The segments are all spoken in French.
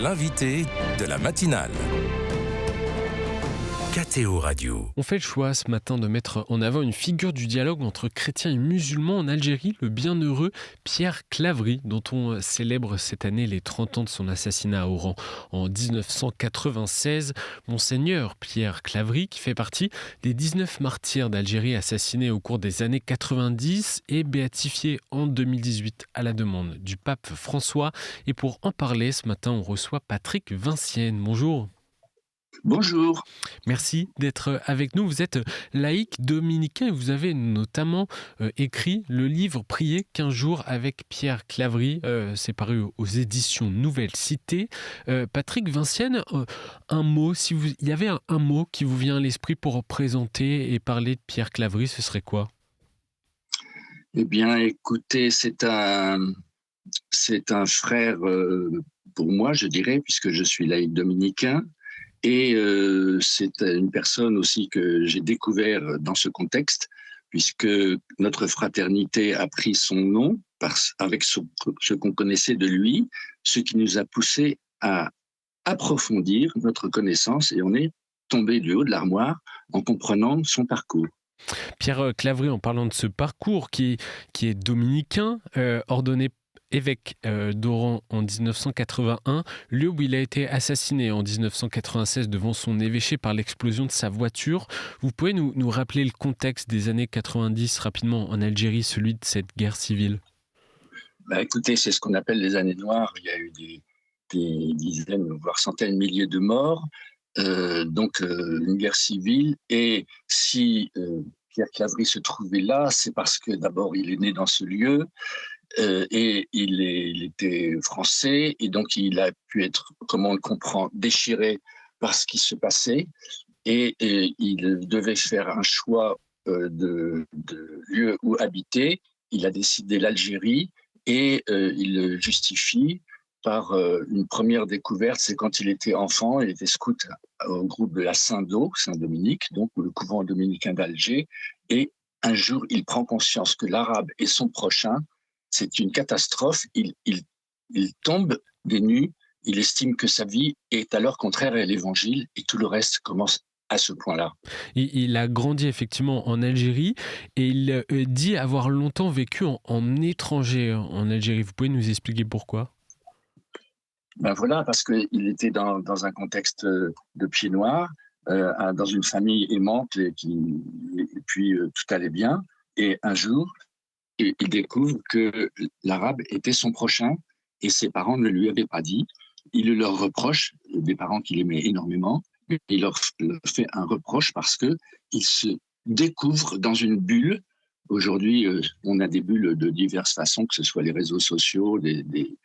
l'invité de la matinale. KTO Radio. On fait le choix ce matin de mettre en avant une figure du dialogue entre chrétiens et musulmans en Algérie, le bienheureux Pierre Claverie, dont on célèbre cette année les 30 ans de son assassinat à Oran en 1996. Monseigneur Pierre Claverie, qui fait partie des 19 martyrs d'Algérie assassinés au cours des années 90, est béatifié en 2018 à la demande du pape François. Et pour en parler, ce matin, on reçoit Patrick Vincienne. Bonjour. Bonjour. Merci d'être avec nous. Vous êtes laïc dominicain et vous avez notamment écrit le livre « Prier 15 jours avec Pierre Claverie ». C'est paru aux éditions Nouvelle Cité. Patrick Vincienne, un mot, il y avait un mot qui vous vient à l'esprit pour présenter et parler de Pierre Claverie, ce serait quoi ? Eh bien, écoutez, c'est un frère pour moi, je dirais, puisque je suis laïc dominicain. Et c'est une personne aussi que j'ai découvert dans ce contexte, puisque notre fraternité a pris son nom avec ce qu'on connaissait de lui, ce qui nous a poussé à approfondir notre connaissance, et on est tombé du haut de l'armoire en comprenant son parcours. Pierre Claverie, en parlant de ce parcours qui est dominicain, ordonné évêque d'Oran en 1981, lieu où il a été assassiné en 1996 devant son évêché par l'explosion de sa voiture. Vous pouvez nous rappeler le contexte des années 90 rapidement en Algérie, celui de cette guerre civile ? Écoutez, c'est ce qu'on appelle les années noires. Il y a eu des dizaines, voire centaines de milliers de morts. Donc une guerre civile. Et si Pierre Claverie se trouvait là, c'est parce que d'abord il est né dans ce lieu. Et il était français, et donc il a pu être, comme on le comprend, déchiré par ce qui se passait, et il devait faire un choix de lieu où habiter. Il a décidé l'Algérie, et il le justifie par une première découverte, c'est quand il était enfant, il était scout au groupe de la Saint-Dominique, donc le couvent dominicain d'Alger, et un jour il prend conscience que l'arabe est son prochain. C'est une catastrophe, il tombe des nues, il estime que sa vie est alors contraire à l'évangile, et tout le reste commence à ce point-là. Il a grandi effectivement en Algérie et il dit avoir longtemps vécu en étranger en Algérie. Vous pouvez nous expliquer pourquoi ? Voilà, parce qu'il était dans un contexte de pieds noirs, dans une famille aimante, et puis tout allait bien, et un jour, il découvre que l'arabe était son prochain, et ses parents ne lui avaient pas dit. Il leur reproche, des parents qu'il aimait énormément, il leur fait un reproche parce qu'il se découvre dans une bulle. Aujourd'hui, on a des bulles de diverses façons, que ce soit les réseaux sociaux, des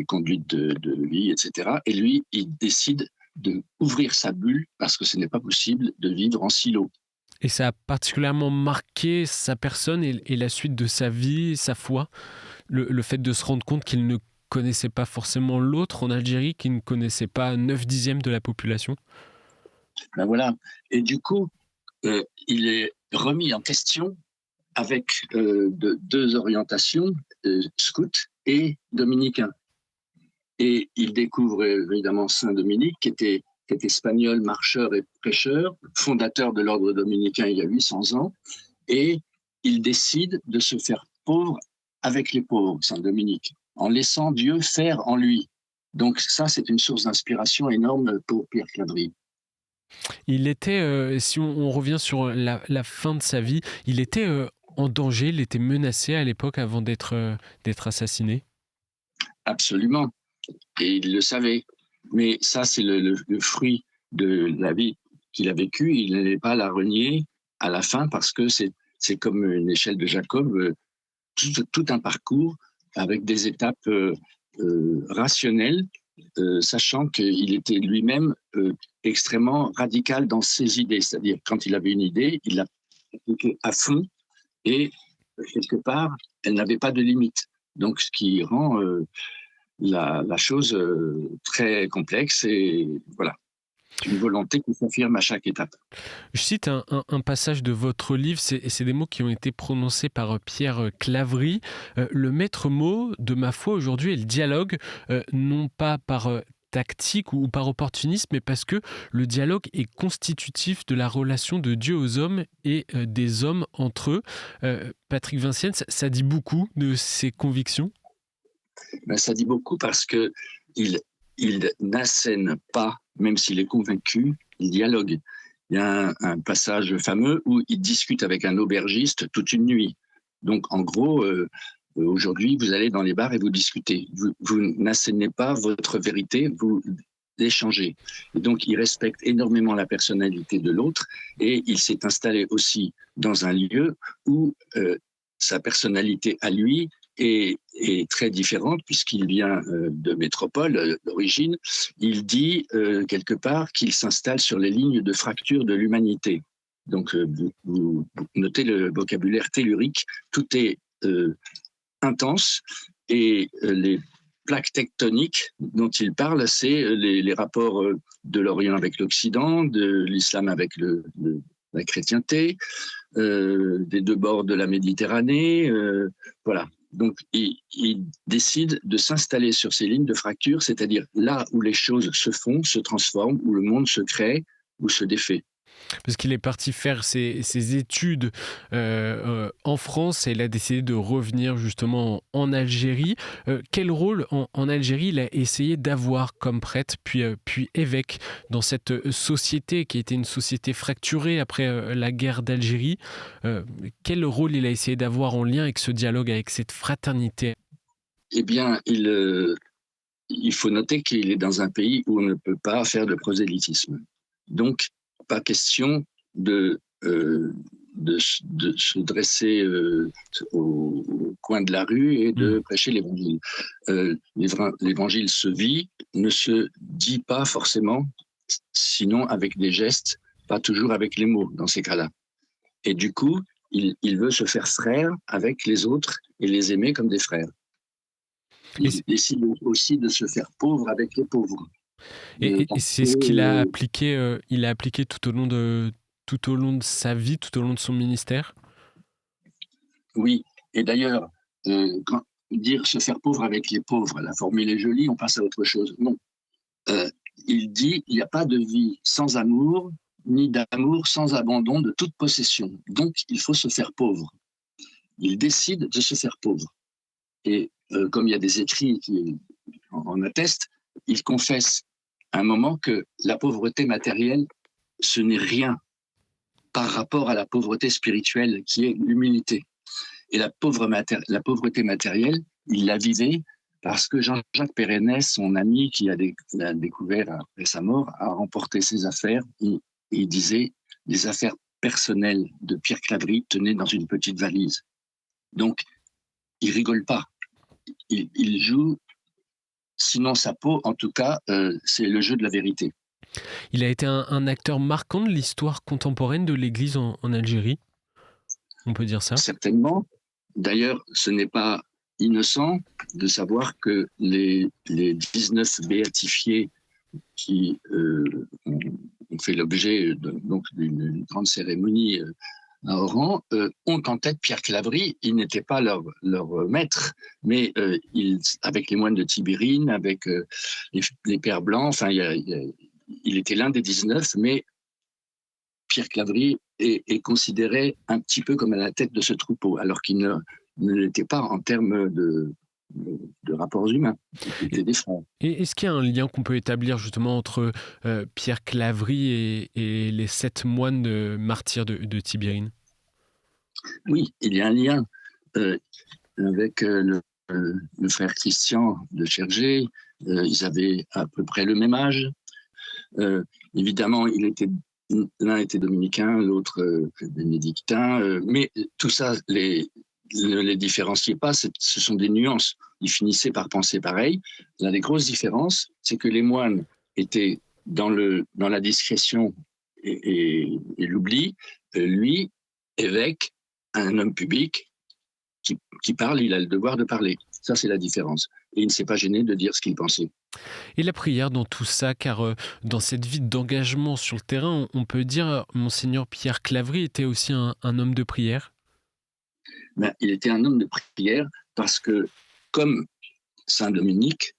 conduites de vie, etc. Et lui, il décide d'ouvrir sa bulle parce que ce n'est pas possible de vivre en silo. Et ça a particulièrement marqué sa personne et la suite de sa vie, sa foi, le fait de se rendre compte qu'il ne connaissait pas forcément l'autre en Algérie, qu'il ne connaissait pas 9/10 de la population. Voilà. Et du coup, il est remis en question avec deux orientations, scout et dominicain. Et il découvre évidemment Saint-Dominique, qui était espagnol, marcheur et prêcheur, fondateur de l'ordre dominicain il y a 800 ans, et il décide de se faire pauvre avec les pauvres, Saint-Dominique, en laissant Dieu faire en lui. Donc ça, c'est une source d'inspiration énorme pour Pierre Claverie. Il était, si on revient sur la fin de sa vie, il était en danger, il était menacé à l'époque avant d'être assassiné ? Absolument, et il le savait. Mais ça, c'est le fruit de la vie qu'il a vécue. Il n'allait pas la renier à la fin, parce que c'est comme une échelle de Jacob, tout un parcours avec des étapes rationnelles, sachant qu'il était lui-même extrêmement radical dans ses idées. C'est-à-dire, quand il avait une idée, il l'a appliquée à fond, et quelque part, elle n'avait pas de limite. Donc, ce qui rend la chose très complexe, et voilà. C'est une volonté qui s'affirme à chaque étape. Je cite un passage de votre livre, c'est des mots qui ont été prononcés par Pierre Claverie. Le maître mot de ma foi aujourd'hui est le dialogue, non pas par tactique ou par opportunisme, mais parce que le dialogue est constitutif de la relation de Dieu aux hommes et des hommes entre eux. Patrick Vincienne, ça dit beaucoup de ses convictions? Ben, ça dit beaucoup parce qu'il n'assène pas, même s'il est convaincu, il dialogue. Il y a un passage fameux où il discute avec un aubergiste toute une nuit. Donc, en gros, aujourd'hui, vous allez dans les bars et vous discutez. Vous n'assénez pas votre vérité, vous l'échangez. Et donc, il respecte énormément la personnalité de l'autre et il s'est installé aussi dans un lieu où sa personnalité à lui est très différente puisqu'il vient de métropole d'origine. Il dit quelque part qu'il s'installe sur les lignes de fracture de l'humanité. Donc, vous notez le vocabulaire tellurique, tout est intense et les plaques tectoniques dont il parle, c'est les rapports de l'Orient avec l'Occident, de l'islam avec la chrétienté, des deux bords de la Méditerranée, voilà. Donc, il décide de s'installer sur ces lignes de fracture, c'est-à-dire là où les choses se font, se transforment, où le monde se crée ou se défait. Parce qu'il est parti faire ses études en France et il a décidé de revenir justement en Algérie. Quel rôle en Algérie il a essayé d'avoir comme prêtre puis évêque dans cette société qui était une société fracturée après la guerre d'Algérie? Quel rôle il a essayé d'avoir en lien avec ce dialogue, avec cette fraternité? Eh bien, il faut noter qu'il est dans un pays où on ne peut pas faire de prosélytisme. Donc, pas question de se dresser au coin de la rue et de prêcher l'évangile. L'évangile se vit, ne se dit pas forcément, sinon avec des gestes, pas toujours avec les mots dans ces cas-là. Et du coup, il veut se faire frère avec les autres et les aimer comme des frères. Il décide aussi de se faire pauvre avec les pauvres. Et c'est ce qu'il a appliqué, il a appliqué tout au long de sa vie, tout au long de son ministère? Oui, et d'ailleurs, dire se faire pauvre avec les pauvres, la formule est jolie, on passe à autre chose. Non. Il dit il n'y a pas de vie sans amour, ni d'amour sans abandon de toute possession. Donc, il faut se faire pauvre. Il décide de se faire pauvre. Et comme il y a des écrits qui en attestent, il confesse à un moment que la pauvreté matérielle, ce n'est rien par rapport à la pauvreté spirituelle qui est l'humilité. Et la pauvreté matérielle, il la vivait parce que Jean-Jacques Perrennes, son ami qui l'a découvert après sa mort, a remporté ses affaires. Et il disait les affaires personnelles de Pierre Claverie tenaient dans une petite valise. Donc, il rigole pas. Il joue, sinon sa peau, en tout cas, c'est le jeu de la vérité. Il a été un acteur marquant de l'histoire contemporaine de l'Église en Algérie, on peut dire ça? Certainement. D'ailleurs, ce n'est pas innocent de savoir que les 19 béatifiés qui ont fait l'objet d'une grande cérémonie à Oran ont en tête Pierre Claverie. Il n'était pas leur maître, mais avec les moines de Tibérine, avec les Pères Blancs, enfin, il était l'un des 19, mais Pierre Claverie est considéré un petit peu comme à la tête de ce troupeau, alors qu'il ne l'était pas en termes de rapports humains. C'était des frères. Et est-ce qu'il y a un lien qu'on peut établir justement entre Pierre Claverie et les 7 moines martyrs de Tibérine? Oui, il y a un lien avec le frère Christian de Chergé. Ils avaient à peu près le même âge. Évidemment, l'un était dominicain, l'autre bénédictin, mais tout ça ne les différenciait pas, ce sont des nuances. Ils finissaient par penser pareil. L'une des grosses différences, c'est que les moines étaient dans la discrétion et l'oubli. Lui, évêque, un homme public qui parle, il a le devoir de parler. Ça, c'est la différence. Et il ne s'est pas gêné de dire ce qu'il pensait. Et la prière dans tout ça, car dans cette vie d'engagement sur le terrain, on peut dire Monseigneur Pierre Claverie était aussi un homme de prière. Ben, il était un homme de prière parce que, comme Saint Dominique,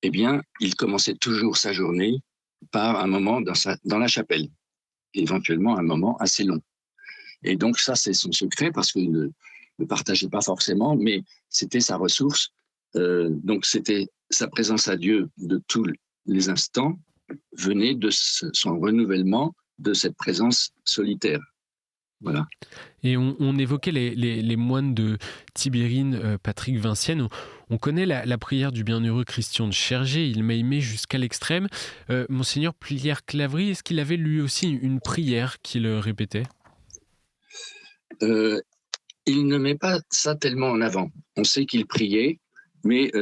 eh bien, il commençait toujours sa journée par un moment dans la chapelle, éventuellement un moment assez long. Et donc ça, c'est son secret parce qu'il ne le partageait pas forcément, mais c'était sa ressource. Donc c'était sa présence à Dieu de tous les instants venait de son renouvellement de cette présence solitaire. Voilà. Et on évoquait les moines de Tibérine, Patrick Vincienne. On connaît la prière du bienheureux Christian de Chergé, il m'a aimé jusqu'à l'extrême. Monseigneur Pierre Claverie, est-ce qu'il avait lui aussi une prière qu'il répétait ? Il ne met pas ça tellement en avant. On sait qu'il priait, mais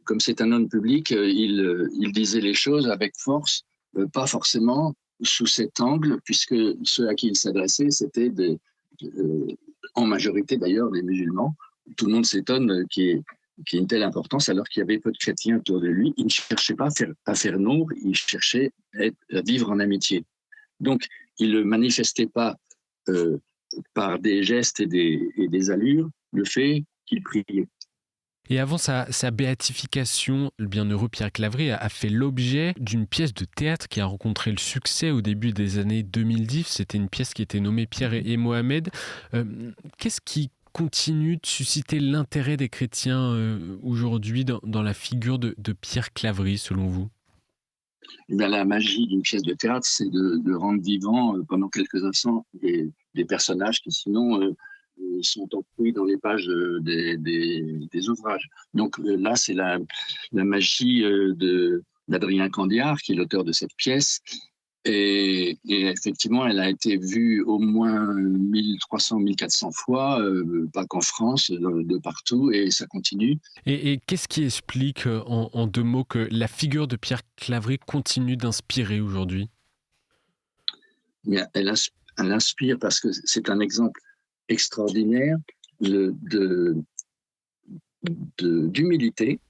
comme c'est un homme public, il disait les choses avec force, pas forcément sous cet angle, puisque ceux à qui il s'adressait, c'était en majorité d'ailleurs des musulmans. Tout le monde s'étonne qu'il y ait une telle importance alors qu'il y avait peu de chrétiens autour de lui. Il ne cherchait pas à faire nombre, il cherchait à vivre en amitié. Donc, il ne manifestait pas par des gestes et des allures le fait qu'il priait. Et avant sa béatification, le bienheureux Pierre Claverie a fait l'objet d'une pièce de théâtre qui a rencontré le succès au début des années 2010. C'était une pièce qui était nommée Pierre et Mohamed. Qu'est-ce qui continue de susciter l'intérêt des chrétiens aujourd'hui dans la figure de Pierre Claverie, selon vous ? Eh bien, la magie d'une pièce de théâtre, c'est de rendre vivant pendant quelques instants des personnages qui sinon sont enfouis dans les pages des ouvrages. Donc là, c'est la magie d'Adrien Candiard, qui est l'auteur de cette pièce. Et effectivement, elle a été vue au moins 1300, 1400 fois, pas qu'en France, de partout, et ça continue. Et qu'est-ce qui explique, en deux mots, que la figure de Pierre Claverie continue d'inspirer aujourd'hui ? Mais elle inspire parce que c'est un exemple extraordinaire d'humilité,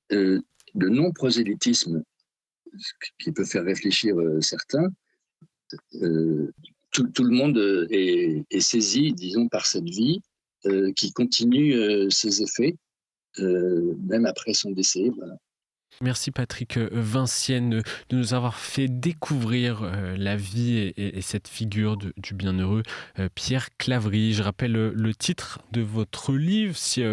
de non-prosélytisme qui peut faire réfléchir certains. Tout le monde est saisi, disons, par cette vie qui continue ses effets, même après son décès. Voilà. Merci Patrick Vincienne de nous avoir fait découvrir la vie et cette figure du bienheureux Pierre Claverie. Je rappelle le titre de votre livre si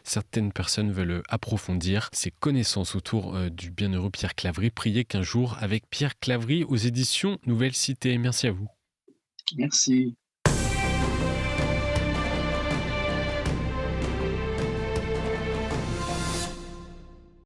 certaines personnes veulent approfondir ses connaissances autour du bienheureux Pierre Claverie. Priez qu'un jour avec Pierre Claverie aux éditions Nouvelle Cité. Merci à vous. Merci.